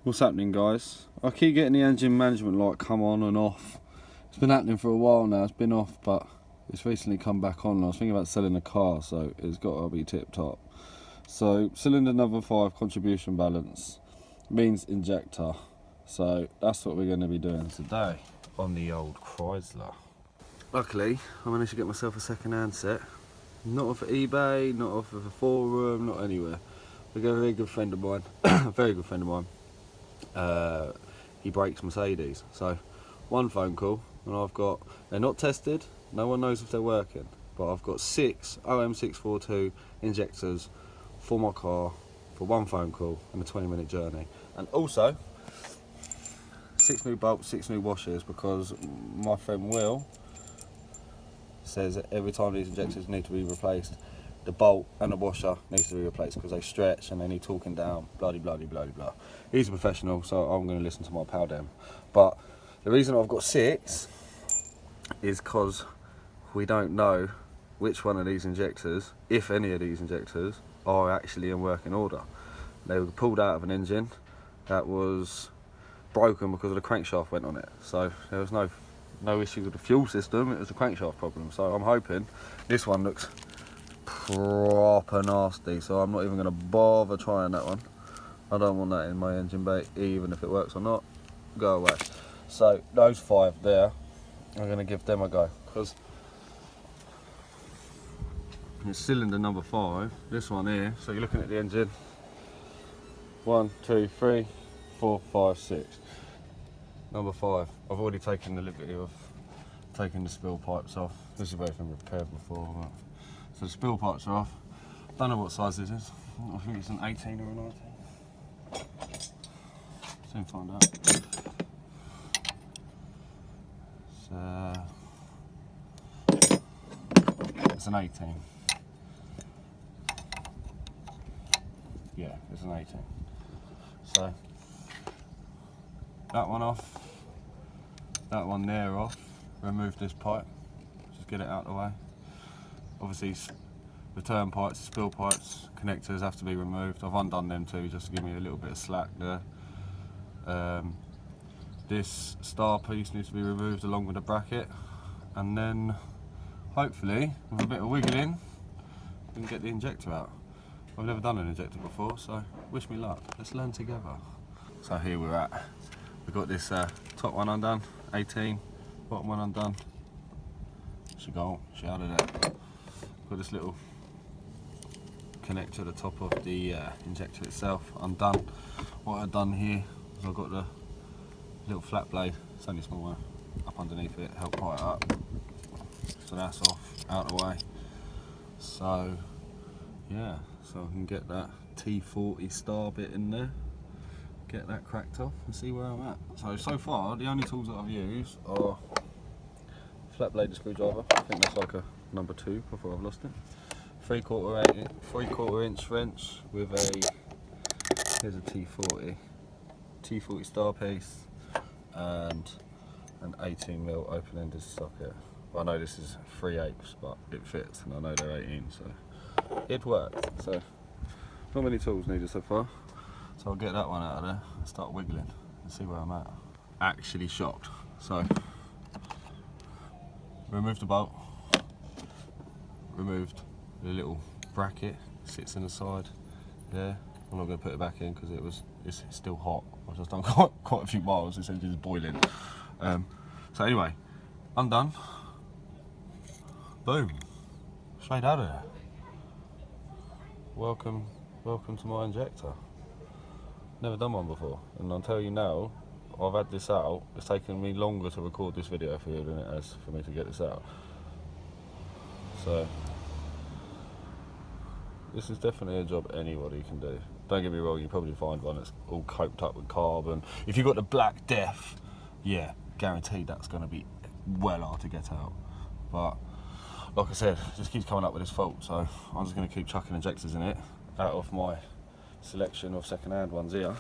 What's happening, guys? I keep getting the engine management light come on and off. It's been happening for a while now. It's been off, but it's recently come back on. I was thinking about selling the car, so it's got to be tip top. So cylinder number 5 contribution balance means injector. So that's what we're going to be doing today on the old Chrysler. Luckily, I managed to get myself a second-hand set. Not off of eBay, not off of a forum, not anywhere. We got a very good friend of mine, a very good friend of mine. He breaks Mercedes, so one phone call and I've got, they're not tested, no one knows if they're working, but I've got 6 OM642 injectors for my car for one phone call and a 20-minute journey, and also 6 new bolts, 6 new washers, because my friend Will says that every time these injectors need to be replaced, the bolt and the washer needs to be replaced because they stretch and they need talking down, bloody blah. He's a professional, so I'm going to listen to my pal Dan. But the reason I've got 6 is because we don't know which one of these injectors, if any of these injectors, are actually in working order. They were pulled out of an engine that was broken because of the crankshaft went on it. So there was no issue with the fuel system, it was a crankshaft problem. So I'm hoping this one looks proper nasty, so I'm not even going to bother trying that one. I don't want that in my engine bay, even if it works or not. Go away. So those 5 there, I'm going to give them a go, because it's cylinder number 5, this one here. So you're looking at the engine, 1, 2, 3, 4, 5, 6. Number 5, I've already taken the liberty of taking the spill pipes off. This has both been repaired before, but so the spill pipes are off. Don't know what size this is. I think it's an 18 or a 19. Soon find out. It's an 18. Yeah, it's an 18. So that one off. That one there off. Remove this pipe. Just get it out of the way. Obviously, return pipes, spill pipes, connectors have to be removed. I've undone them too, just to give me a little bit of slack there. This star piece needs to be removed along with the bracket, and then hopefully, with a bit of wiggling, we can get the injector out. I've never done an injector before, so wish me luck. Let's learn together. So here we're at. We've got this top one undone, 18, bottom one undone. She gone, she out of there. Got this little connector at the top of the injector itself undone. What I've done here is I've got the little flat blade, it's only a small one, up underneath it, help pry it up. So that's off, out of the way. So yeah, so I can get that T40 star bit in there, get that cracked off and see where I'm at. So far the only tools that I've used are flat bladed screwdriver, I think that's like a number 2 before I've lost it. 3/4 inch wrench with here's a T40 star piece and an 18mm open-ended socket. Well, I know this is 3/8, but it fits, and I know they're 18, so it works. So not many tools needed so far. So I'll get that one out of there and start wiggling and see where I'm at. Actually shocked. So remove the bolt. Removed the little bracket, sits in the side there. I'm not going to put it back in because it's still hot. I've just done quite a few miles, this engine's boiling. So anyway, undone. Boom, straight out of there. Welcome to my injector. Never done one before, and I'll tell you now, I've had this out. It's taken me longer to record this video for you than it has for me to get this out. So this is definitely a job anybody can do. Don't get me wrong, you probably find one that's all coked up with carbon. If you've got the Black Death, yeah, guaranteed that's going to be well hard to get out. But like I said, it just keeps coming up with this fault, so I'm just going to keep chucking injectors in it out of my selection of second-hand ones here.